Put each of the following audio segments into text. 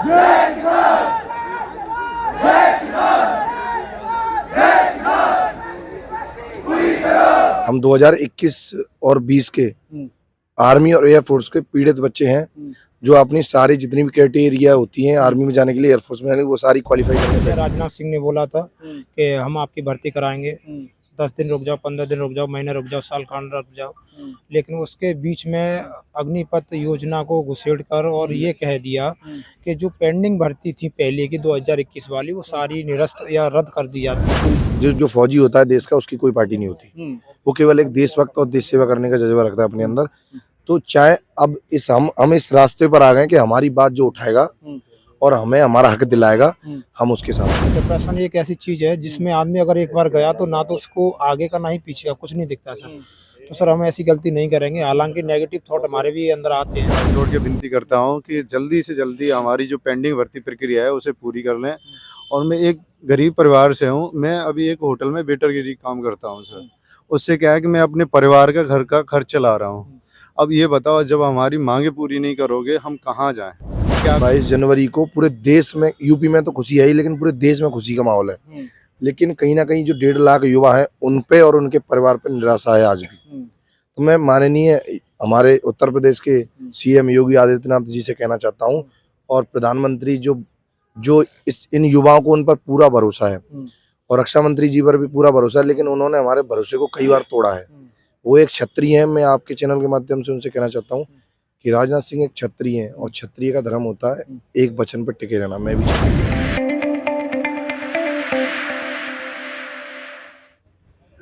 जय किसान, जय किसान, जय किसान, पूरी तरह। हम 2021 और 20 के आर्मी और एयरफोर्स के पीड़ित बच्चे हैं जो अपनी सारी जितनी भी क्राइटेरिया होती हैं आर्मी में जाने के लिए, एयरफोर्स में जाने के लिए, वो सारी क्वालिफाई करने हैं। राजनाथ सिंह ने बोला था कि हम आपकी भर्ती कराएंगे, 10 दिन रुक जाओ, 15 दिन रुक जाओ, महीना रुक जाओ, साल खान रुक जाओ, लेकिन उसके बीच में अग्निपथ योजना को घुसेड़कर और ये कह दिया कि जो पेंडिंग भर्ती थी पहले की 2021 वाली, वो सारी निरस्त या रद्द कर दी जाती। जो फौजी होता है देश का, उसकी कोई पार्टी नहीं होती, वो केवल एक देशभक्त और देश सेवा करने का जज्बा रखता है अपने अंदर। तो चाहे अब हम इस रास्ते पर आ गए कि हमारी बात जो उठाएगा और हमें हमारा हक दिलाएगा, हम उसके साथ। डिप्रेशन एक ऐसी चीज है जिसमें आदमी अगर एक बार गया तो ना तो उसको आगे का ना ही पीछे का कुछ नहीं दिखता सर। तो सर हम ऐसी गलती नहीं करेंगे, हालांकि नेगेटिव थॉट हमारे भी अंदर आते हैं। जोड़ के विनती करता हूं कि जल्दी से जल्दी हमारी जो पेंडिंग भर्ती प्रक्रिया है उसे पूरी कर लें। और मैं एक गरीब परिवार से हूं, मैं अभी एक होटल में वेटरगिरी काम करता हूं सर। उससे क्या है कि मैं अपने परिवार का घर का खर्च चला रहा हूं। अब ये बताओ, जब हमारी मांगे पूरी नहीं करोगे हम कहाँ जाएं? 22 जनवरी को पूरे देश में, यूपी में तो खुशी है ही, लेकिन पूरे देश में खुशी का माहौल है, लेकिन कहीं ना कहीं जो 1.5 लाख युवा है उन पे और उनके परिवार पे निराशा है आज भी। तो मैं माननीय हमारे उत्तर प्रदेश के सीएम योगी आदित्यनाथ जी से कहना चाहता हूं, और प्रधानमंत्री जो इन युवाओं को, उन पर पूरा भरोसा है, और रक्षा मंत्री जी पर भी पूरा भरोसा है, लेकिन उन्होंने हमारे भरोसे को कई बार तोड़ा है। वो एक क्षत्रिय हैं। मैं आपके चैनल के माध्यम से उनसे कहना चाहता हूँ कि राजनाथ सिंह एक क्षत्रिय हैं, और क्षत्रिय का धर्म होता है एक वचन पर टिके रहना। मैं भी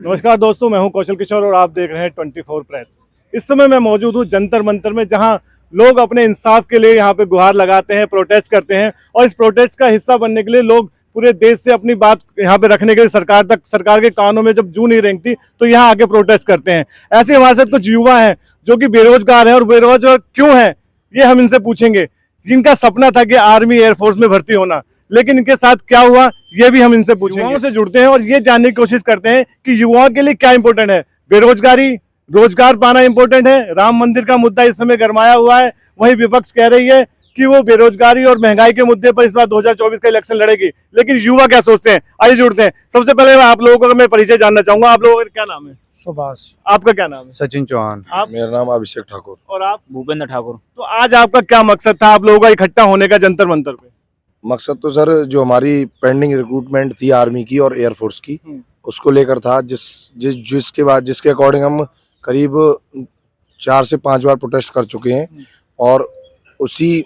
नमस्कार दोस्तों, मैं हूं कौशल किशोर और आप देख रहे हैं 24 प्रेस। इस समय मैं मौजूद हूं जंतर मंतर में, जहां लोग अपने इंसाफ के लिए यहां पे गुहार लगाते हैं, प्रोटेस्ट करते हैं, और इस प्रोटेस्ट का हिस्सा बनने के लिए लोग पूरे देश से अपनी बात यहाँ पे रखने के लिए सरकार के कानों में जब जू नहीं रेंगती तो यहाँ आके प्रोटेस्ट करते हैं। ऐसे हमारे साथ कुछ युवा हैं जो कि बेरोजगार हैं, और बेरोजगार क्यों हैं ये हम इनसे पूछेंगे। जिनका सपना था कि आर्मी एयरफोर्स में भर्ती होना, लेकिन इनके साथ क्या हुआ ये भी हम इनसे पूछेंगे। युवाओं से जुड़ते हैं और ये जानने की कोशिश करते हैं कि युवाओं के लिए क्या इंपॉर्टेंट है। बेरोजगारी, रोजगार पाना इंपॉर्टेंट है। राम मंदिर का मुद्दा इस समय गरमाया हुआ है, वहीं विपक्ष कह रही है कि वो बेरोजगारी और महंगाई के मुद्दे पर इस बार 2024 का इलेक्शन लड़ेगी। लेकिन युवा क्या सोचते हैं, आइए जुड़ते हैं। सबसे पहले आप लोगों का मैं परिचय जानना चाहूंगा। आप लोगों का क्या नाम है? सुभाष। आपका क्या नाम है? सचिन चौहान। मेरा नाम अभिषेक ठाकुर। और आप? भूपेंद्र ठाकुर। तो आज आपका क्या मकसद था आप लोगों का इकट्ठा होने का जंतर मंतर पे? मकसद तो सर, जो हमारी पेंडिंग रिक्रूटमेंट थी आर्मी की और एयरफोर्स की, उसको लेकर था, जिसके अकॉर्डिंग हम करीब 4 से 5 बार प्रोटेस्ट कर चुके हैं, और उसी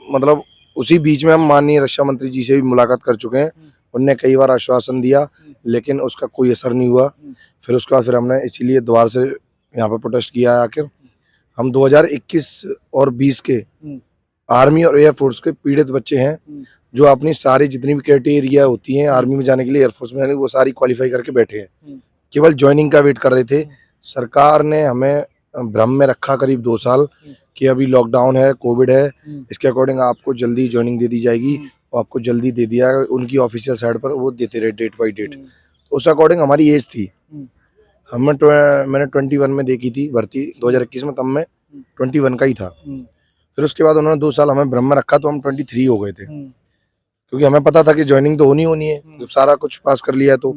बीच में हम माननीय रक्षा मंत्री जी से भी मुलाकात कर चुके हैं। उनने कई बार आश्वासन दिया, लेकिन उसका कोई असर नहीं हुआ। फिर उसके बाद हमने इसीलिए दोबारा से यहाँ पर प्रोटेस्ट किया है। आखिर हम 2021 और 20 के आर्मी और एयरफोर्स के पीड़ित बच्चे हैं जो अपनी सारी जितनी भी क्राइटेरिया होती हैं आर्मी में जाने के लिए, एयरफोर्स में जाने के लिए, वो सारी क्वालिफाई करके बैठे हैं, केवल ज्वाइनिंग का वेट कर रहे थे। सरकार ने हमें भ्रम में रखा करीब 2 साल कि अभी लॉकडाउन है, कोविड है, इसके अकॉर्डिंग आपको जल्दी ज्वाइनिंग दे दी जाएगी, और आपको जल्दी दे दिया। उनकी ऑफिशियल साइड पर वो देते रहे डेट बाई डेट। उस अकॉर्डिंग हमारी एज थी, मैंने 21 में देखी थी भर्ती 2021 में, तब मैं 21 का ही था। फिर उसके बाद उन्होंने 2 साल हमें भ्रम में रखा, तो हम 23 हो गए थे, क्योंकि हमें पता था कि ज्वाइनिंग तो होनी है जब सारा कुछ पास कर लिया तो।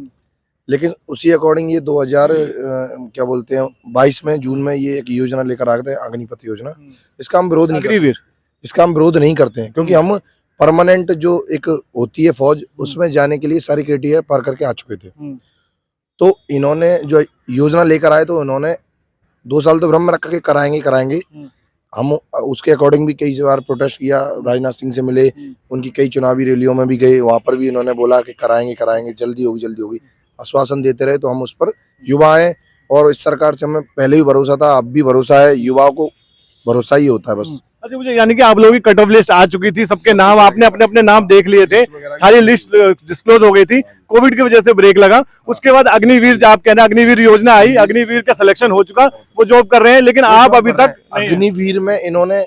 लेकिन उसी अकॉर्डिंग ये 2022 में जून में ये एक योजना लेकर आ गए थे, अग्निपथ योजना। इसका हम विरोध नहीं करते हैं, क्योंकि हम परमानेंट जो एक होती है फौज, उसमें जाने के लिए सारी क्राइटेरिया पार करके आ चुके थे। तो इन्होंने जो योजना लेकर आए, तो इन्होंने 2 साल तो भ्रम में रखा के कराएंगे। हम उसके अकॉर्डिंग भी कई बार प्रोटेस्ट किया, राजनाथ सिंह से मिले, उनकी कई चुनावी रैलियों में भी गए, वहां पर भी इन्होंने बोला कि कराएंगे, जल्दी होगी, आश्वासन देते रहे। तो हम उस पर युवा हैं, और इस सरकार से हमें पहले भी भरोसा था, अब भी भरोसा है। युवाओं को भरोसा ही होता है बस। अच्छा, मुझे यानी कि आप लोगों की कट ऑफ लिस्ट आ चुकी थी, सबके नाम आपने अपने नाम देख लिए थे, सारी लिस्ट डिस्क्लोज हो गई थी, कोविड की वजह से ब्रेक लगा। उसके बाद अग्निवीर, आप कहना अग्निवीर योजना आई, अग्निवीर का सिलेक्शन हो चुका, वो जॉब कर रहे हैं, लेकिन आप अभी तक अग्निवीर में इन्होंने,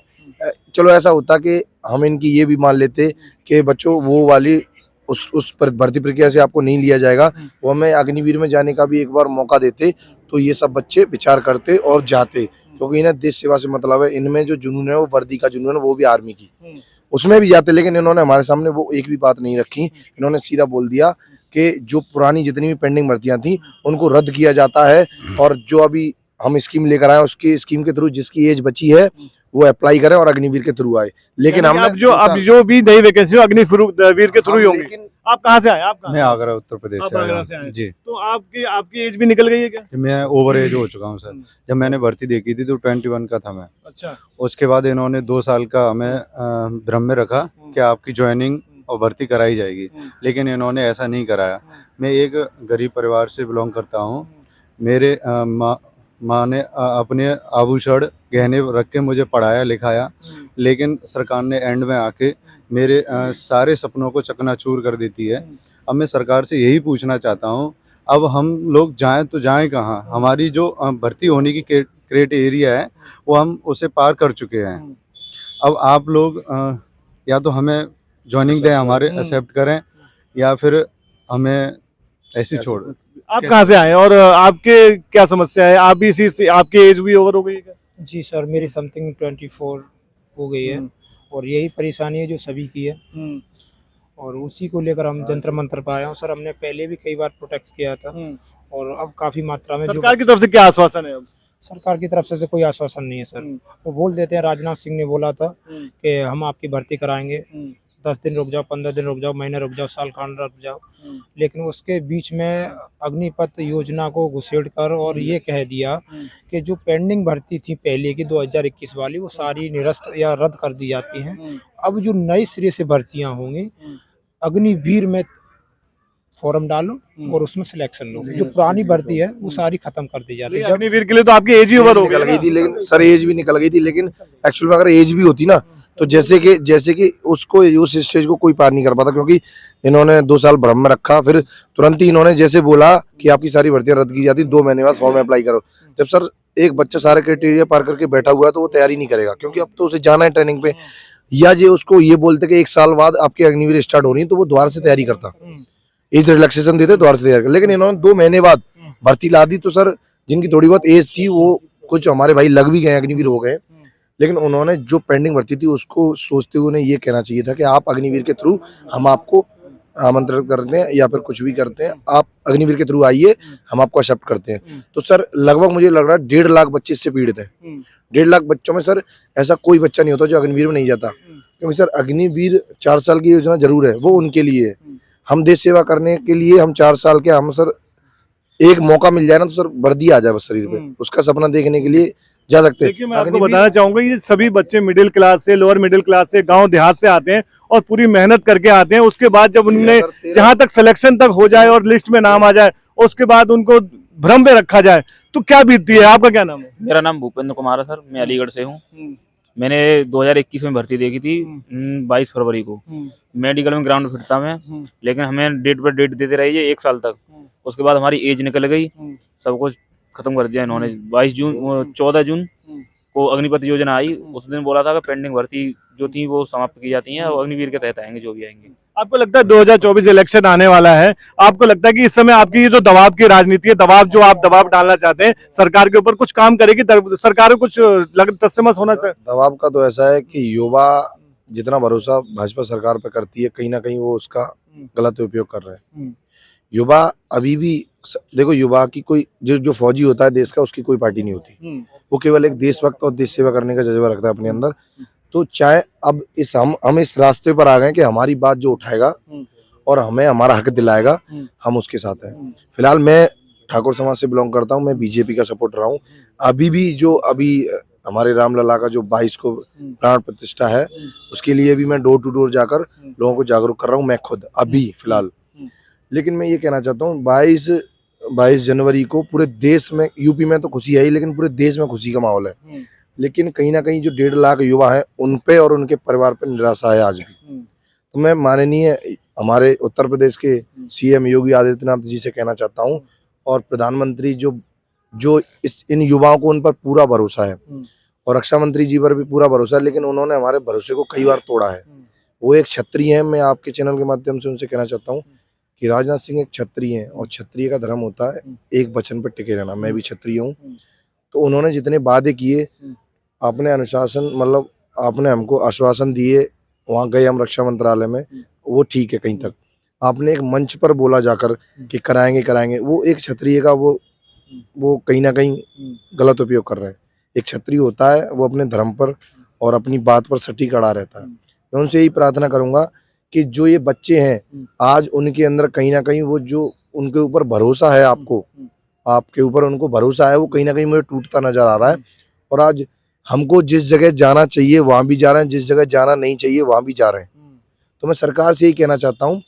चलो ऐसा होता कि हम इनकी ये भी मान लेते कि बच्चों वो वाली उस भर्ती प्रक्रिया से आपको नहीं लिया जाएगा, वो हमें अग्निवीर में जाने का भी एक बार मौका देते, तो ये सब बच्चे विचार करते और जाते, क्योंकि इन्हें देश सेवा से मतलब है। इनमें जो जुनून है वो वर्दी का जुनून है, वो भी आर्मी की। उसमें भी जाते, लेकिन इन्होंने हमारे सामने वो एक भी बात नहीं रखी। इन्होंने सीधा बोल दिया कि जो पुरानी जितनी भी पेंडिंग भर्तियां थी उनको रद्द किया जाता है, और जो अभी हम स्कीम लेकर आए उसकी स्कीम के थ्रू जिसकी एज बची है वो अप्लाई करे और अग्निवीर के थ्रू आए। लेकिन यानी कि हमने अब जो भी नई वैकेंसी हो अग्निवीर के थ्रू ही होंगी। लेकिन आप कहाँ से आए? आप कहाँ मैं आगरा उत्तर प्रदेश आप से आया आगरा से आए हूँ हैं। जी। तो आपकी एज भी निकल गई है क्या? मैं ओवर एज हो चुका हूँ सर। जब मैंने भर्ती देखी थी तो 21 का था मैं। अच्छा। उसके बाद इन्होंने 2 साल का हमें भ्रम में रखा कि आपकी ज्वाइनिंग और भर्ती कराई जाएगी, लेकिन इन्होंने ऐसा नहीं कराया। मैं एक गरीब परिवार से बिलोंग करता हूँ। मेरे माँ ने अपने आभूषण गहने रख के मुझे पढ़ाया लिखाया, लेकिन सरकार ने एंड में आके मेरे सारे सपनों को चकनाचूर कर देती है। अब मैं सरकार से यही पूछना चाहता हूँ, अब हम लोग जाएं तो जाएं कहाँ? हमारी जो भर्ती होने की क्राइटेरिया है वो हम उसे पार कर चुके हैं। अब आप लोग या तो हमें ज्वाइनिंग दें, हमारे एक्सेप्ट करें, या फिर हमें ऐसे छोड़। आप कहाँ से आए और आपके क्या समस्या है? आप भी इसी से, आपकी एज भी ओवर हो गई है क्या? जी सर, मेरी समथिंग 24 हो गई है और यही परेशानी है जो सभी की है, और उसी को लेकर हम जंतर मंतर पर आए हैं। सर हमने पहले भी कई बार प्रोटेस्ट किया था और अब काफ़ी मात्रा में सरकार की तरफ से क्या आश्वासन है अब? सरकार की तरफ से तो कोई आश्वासन नहीं है सर। वो बोल देते हैं, राजनाथ सिंह ने बोला था कि हम आपकी भर्ती कराएंगे, 10 दिन रुक जाओ, 15 दिन रुक जाओ, महीने रुक जाओ, साल खान रुक जाओ, लेकिन उसके बीच में अग्निपथ योजना को घुसेड़ कर और ये कह दिया कि जो पेंडिंग भर्ती थी पहले की 2021 वाली वो सारी निरस्त या रद्द कर दी जाती हैं। अब जो नए सिरे से भर्तियां होंगी, अग्निवीर में फॉर्म डालो और उसमें सिलेक्शन लो। जो पुरानी भर्ती है वो सारी खत्म कर दी जाती है। जब अग्निवीर के लिए तो आपकी एज ही ओवर हो निकल गई गई थी, लेकिन सर एज भी निकल गई थी, लेकिन एक्चुअल में अगर एज भी होती ना तो जैसे कि उसको उस स्टेज को कोई पार नहीं कर पाता, क्योंकि इन्होंने 2 साल भ्रम में रखा, फिर तुरंत ही इन्होंने जैसे बोला कि आपकी सारी भर्तियां रद्द की जाती, 2 महीने बाद फॉर्म अप्लाई करो। जब सर एक बच्चा सारे क्राइटेरिया पार करके बैठा हुआ है तो वो तैयारी नहीं करेगा, क्योंकि अब तो उसे जाना है ट्रेनिंग पे, या जो उसको ये बोलते कि 1 साल बाद आपकी अग्निवीर स्टार्ट हो रही है तो वो दोबारा से तैयारी करता, एज रिलैक्सेशन देते दोबारा से तैयारी कर। लेकिन इन्होंने 2 महीने बाद भर्ती ला दी, तो सर जिनकी थोड़ी बहुत एज थी वो कुछ हमारे भाई लग भी गए, अग्निवीर हो गए, लेकिन उन्होंने जो पेंडिंग भर्ती थी उसको सोचते हुए उन्हें ये कहना चाहिए था कि आप अग्निवीर के थ्रू हम आपको आमंत्रित करते हैं या फिर कुछ भी करते हैं, आप अग्निवीर के थ्रू आइए, हम आपको एक्सेप्ट करते हैं। तो सर लगभग मुझे लग रहा है 1.5 लाख बच्चे इससे पीड़ित हैं। 1.5 लाख बच्चों में सर ऐसा कोई बच्चा नहीं होता जो अग्निवीर में नहीं जाता, क्योंकि सर अग्निवीर 4 साल की योजना जरूर है, वो उनके लिए है। हम देश सेवा करने के लिए हम 4 साल के, हम सर एक मौका मिल जाए ना तो सर वर्दी आ जाए बस शरीर पे, उसका सपना देखने के लिए जा सकते हैं। देखिए मैं आपको बताना चाहूंगा, ये सभी बच्चे मिडिल क्लास से, लोअर मिडिल क्लास से, गांव देहात से आते हैं और पूरी मेहनत करके आते हैं। उसके बाद जब उनने जहां तक सिलेक्शन तक हो जाए और लिस्ट में नाम आ जाए, उसके बाद उनको भ्रम में रखा जाए तो क्या बीतती है? आपका क्या नाम है? मेरा नाम भूपेंद्र कुमार है सर, मैं अलीगढ़ से हूँ। मैंने 2021 में भर्ती देखी थी 22 फरवरी को। मेडिकल में ग्राउंड फिट था मैं, लेकिन हमें डेट पर डेट देते रही है 1 साल तक। उसके बाद हमारी एज निकल गई, सब कुछ खत्म कर दिया इन्होंने। 14 जून को अग्निपथ योजना आई, उस दिन बोला था कि पेंडिंग भर्ती जो थी वो समाप्त की जाती हैं और अग्निवीर के तहत आएंगे जो भी आएंगे। आपको लगता है 2024 इलेक्शन आने वाला है, आपको लगता है कि इस समय आपकी ये जो दबाव की राजनीति है, जो आप दबाव डालना चाहते हैं सरकार के ऊपर, कुछ काम करेगी सरकार को? कुछ तस्मस होना चाहिए? दबाव का तो ऐसा है कि युवा जितना भरोसा भाजपा सरकार पे करती है, कहीं ना कहीं वो उसका गलत उपयोग कर रहे हैं। युवा अभी भी देखो, युवा की कोई जो फौजी होता है देश का, उसकी कोई पार्टी नहीं होती, वो केवल एक देशभक्त और देश सेवा करने का जज्बा रखता है अपने अंदर। तो चाहे अब हम इस रास्ते पर आ गए कि हमारी बात जो उठाएगा और हमें हमारा हक दिलाएगा, हम उसके साथ हैं। फिलहाल मैं ठाकुर समाज से बिलोंग करता हूं, मैं बीजेपी का सपोर्ट रहा हूं। अभी हमारे रामलला का जो 22 को प्राण प्रतिष्ठा है, उसके लिए भी मैं डोर टू डोर जाकर लोगों को जागरूक कर रहा हूँ, मैं खुद अभी फिलहाल। लेकिन मैं ये कहना चाहता हूँ 22 जनवरी को पूरे देश में, यूपी में तो खुशी है ही, लेकिन पूरे देश में खुशी का माहौल है। लेकिन कहीं ना कहीं जो 1.5 लाख युवा हैं उन पे और उनके परिवार पे निराशा है आज भी। तो मैं माननीय हमारे उत्तर प्रदेश के सीएम योगी आदित्यनाथ जी से कहना चाहता हूँ, और प्रधानमंत्री जो इन युवाओं को, उन पर पूरा भरोसा है, और रक्षा मंत्री जी पर भी पूरा भरोसा है, लेकिन उन्होंने हमारे भरोसे को कई बार तोड़ा है। वो एक क्षत्रिय है, मैं आपके चैनल के माध्यम से उनसे कहना चाहता हूँ कि राजनाथ सिंह एक क्षत्रिय हैं और क्षत्रिय का धर्म होता है एक वचन पर टिके रहना। मैं भी क्षत्रिय हूँ, तो उन्होंने जितने वादे किए, आपने अनुशासन, मतलब आपने हमको आश्वासन दिए, वहाँ गए हम रक्षा मंत्रालय में, वो ठीक है कहीं तक। आपने एक मंच पर बोला जाकर कि कराएंगे कराएंगे, वो एक क्षत्रिय का वो कहीं ना कहीं गलत उपयोग कर रहे हैं। एक क्षत्रिय होता है वो अपने धर्म पर और अपनी बात पर सटीक अड़ा रहता है। मैं उनसे यही प्रार्थना करूंगा कि जो ये बच्चे हैं आज उनके अंदर कहीं ना कहीं वो जो उनके ऊपर भरोसा है, आपके ऊपर उनको भरोसा है, वो कहीं ना कहीं मुझे टूटता नजर आ रहा है। और आज हमको जिस जगह जाना चाहिए वहां भी जा रहे हैं, जिस जगह जाना नहीं चाहिए वहां भी जा रहे हैं। तो मैं सरकार से यही कहना चाहता हूँ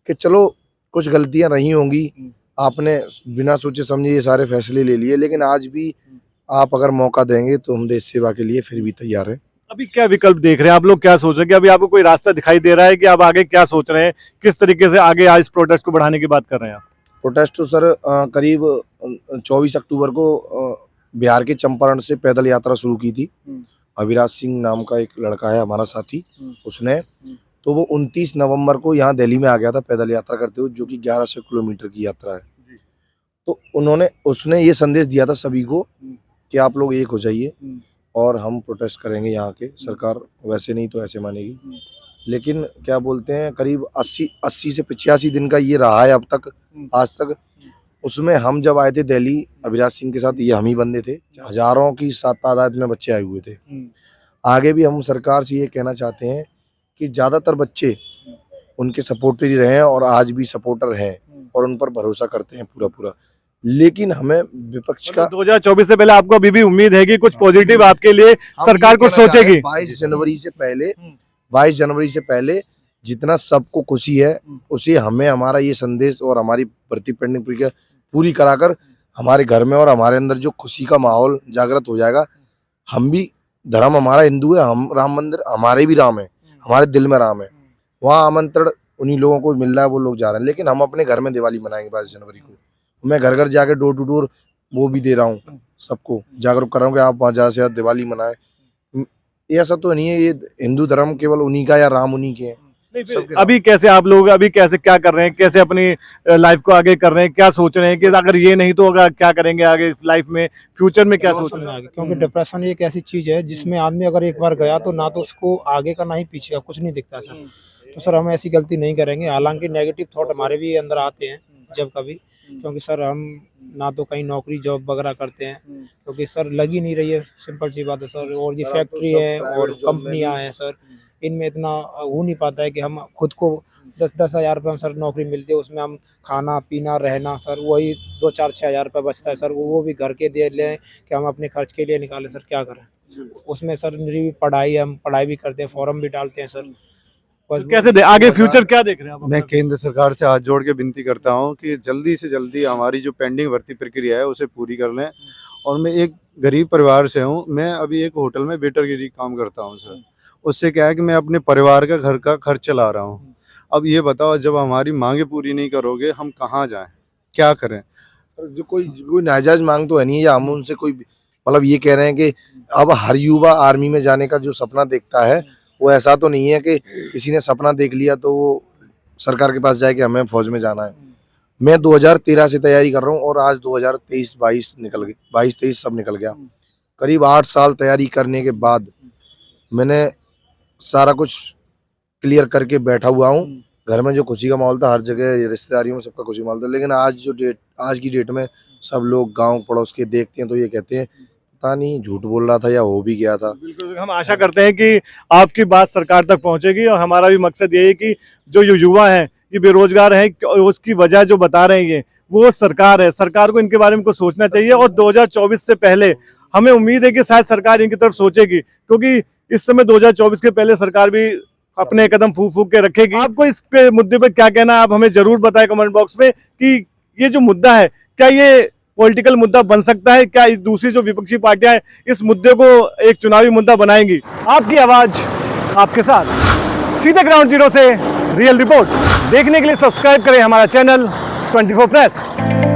कि चलो कुछ गलतियां रही होंगी, आपने बिना सोचे समझे ये सारे फैसले ले लिए, लेकिन आज भी आप अगर मौका देंगे तो हम देश सेवा के लिए फिर भी तैयार हैं। अभी क्या विकल्प देख रहे हैं आप लोग, क्या सोच रहे हैं कि अभी आपको कोई रास्ता दिखाई दे रहा है कि आप आगे क्या सोच रहे हैं, किस तरीके से आगे आज इस प्रोटेस्ट को बढ़ाने की बात कर रहे हैं आप? प्रोटेस्ट तो सर करीब 24 अक्टूबर को बिहार के चंपारण से पैदल यात्रा शुरू की थी। अविराज सिंह नाम का एक लड़का है हमारा साथी, उसने तो वो 29 नवंबर को यहाँ दिल्ली में आ गया था पैदल यात्रा करते हुए, जो कि 1100 किलोमीटर की यात्रा है। तो उसने ये संदेश दिया था सभी को कि आप लोग एक हो जाइए और हम प्रोटेस्ट करेंगे यहाँ के। सरकार वैसे नहीं तो ऐसे मानेगी, लेकिन क्या बोलते हैं करीब 80 से 85 दिन का ये रहा है अब तक, आज तक। उसमें हम जब आए थे दिल्ली अविराज सिंह के साथ, ये हम ही बंदे थे, हजारों की तादाद में बच्चे आए हुए थे। आगे भी हम सरकार से ये कहना चाहते हैं कि ज़्यादातर बच्चे उनके सपोर्टर ही रहे हैं और आज भी सपोर्टर हैं और उन पर भरोसा करते हैं पूरा। लेकिन हमें विपक्ष का 2024 से पहले आपको अभी भी उम्मीद है कि कुछ पॉजिटिव आपके लिए सरकार कुछ सोचेगी? 22 जनवरी से पहले जितना सबको खुशी है उसे हमें हमारा ये संदेश और हमारी भर्ती पेंडिंग प्रक्रिया पूरी कराकर हमारे घर में और हमारे अंदर जो खुशी का माहौल जागृत हो जाएगा। हम भी धर्म हमारा हिंदू है, हम राम मंदिर हमारे भी राम है, हमारे दिल में राम है। वहाँ आमंत्रण उन्हीं लोगों को मिल रहा है, वो लोग जा रहे हैं, लेकिन हम अपने घर में दिवाली मनाएंगे 22 जनवरी को। मैं घर घर जाके डोर टू डोर वो भी दे रहा हूँ, सबको जागरूक कर रहा हूँ कि आप वहाँ ज़्यादा से ज़्यादा दिवाली मनाएं। ऐसा तो नहीं है ये हिंदू धर्म केवल उन्हीं का या राम उन्हीं के हैं। अभी कैसे आप लोग अभी कैसे क्या कर रहे हैं, कैसे अपनी लाइफ को आगे कर रहे हैं, क्या सोच रहे हैं कि अगर ये नहीं तो अगर क्या करेंगे आगे इस लाइफ में, फ्यूचर में क्या सोच रहे हैं? क्योंकि डिप्रेशन एक ऐसी चीज है जिसमें आदमी अगर एक बार गया तो ना तो उसको आगे का ना ही पीछे का कुछ नहीं दिखता सर। तो सर हम ऐसी गलती नहीं करेंगे। हालांकि नेगेटिव थॉट हमारे भी अंदर आते हैं जब कभी, क्योंकि सर हम ना तो कहीं नौकरी जॉब वगैरह करते हैं, क्योंकि सर लगी नहीं रही है, सिंपल सी बात है सर। और ये फैक्ट्री है और कंपनियां हैं सर, इनमें इतना हो नहीं पाता है कि हम खुद को 10-10 हज़ार रुपये हम सर नौकरी मिलती है, उसमें हम खाना पीना रहना सर वही 2-4-6 हज़ार रुपये बचता है सर। वो भी घर के दे लें कि हम अपने खर्च के लिए निकालें सर, क्या करें उसमें सर। मेरी भी पढ़ाई है, हम पढ़ाई भी करते हैं, फॉर्म भी डालते हैं सर। तो कैसे आगे फ्यूचर क्या देख रहे हैं आप? मैं केंद्र सरकार से हाथ जोड़ के विनती करता हूं कि जल्दी से जल्दी हमारी जो पेंडिंग भर्ती प्रक्रिया है उसे पूरी कर लें। और मैं एक गरीब परिवार से हूं, मैं अभी एक होटल में वेटरगिरी काम करता हूं सर। उससे क्या है कि मैं अपने परिवार का घर का खर्च चला रहा हूं। अब ये बताओ जब हमारी मांगे पूरी नहीं करोगे हम कहाँ जाएं, क्या करें? सर जो कोई नाजायज मांग तो है नहीं है, या हम उनसे कोई मतलब ये कह रहे हैं कि अब हर युवा आर्मी में जाने का जो सपना देखता है वो ऐसा तो नहीं है कि किसी ने सपना देख लिया तो वो सरकार के पास जाए कि हमें फौज में जाना है। मैं 2013 से तैयारी कर रहा हूँ और आज 2023-22 निकल गए, 22-23 सब निकल गया। करीब 8 साल तैयारी करने के बाद मैंने सारा कुछ क्लियर करके बैठा हुआ हूँ। घर में जो खुशी का माहौल था, हर जगह रिश्तेदारियों में सबका खुशी माहौल था, लेकिन आज की डेट में सब लोग गांव पड़ोस के देखते हैं तो ये कहते हैं पता नहीं झूठ बोल रहा था या हो भी गया था। बिल्कुल, हम आशा करते हैं कि आपकी बात सरकार तक पहुंचेगी और हमारा भी मकसद यही है कि जो युवा हैं, ये बेरोजगार हैं, उसकी वजह जो बता रहे हैं वो सरकार है। सरकार को इनके बारे में कुछ सोचना चाहिए और 2024 से पहले हमें उम्मीद है कि शायद सरकार इनकी तरफ सोचेगी, क्योंकि इस समय 2024 के पहले सरकार भी अपने कदम फूक के रखेगी। आपको इस पे मुद्दे पे क्या कहना है, आप हमें जरूर बताएं कमेंट बॉक्स में कि ये जो मुद्दा है क्या ये पॉलिटिकल मुद्दा बन सकता है, क्या दूसरी जो विपक्षी पार्टियां हैं इस मुद्दे को एक चुनावी मुद्दा बनाएंगी? आपकी आवाज आपके साथ, सीधे ग्राउंड जीरो से रियल रिपोर्ट देखने के लिए सब्सक्राइब करें हमारा चैनल 24 प्रेस।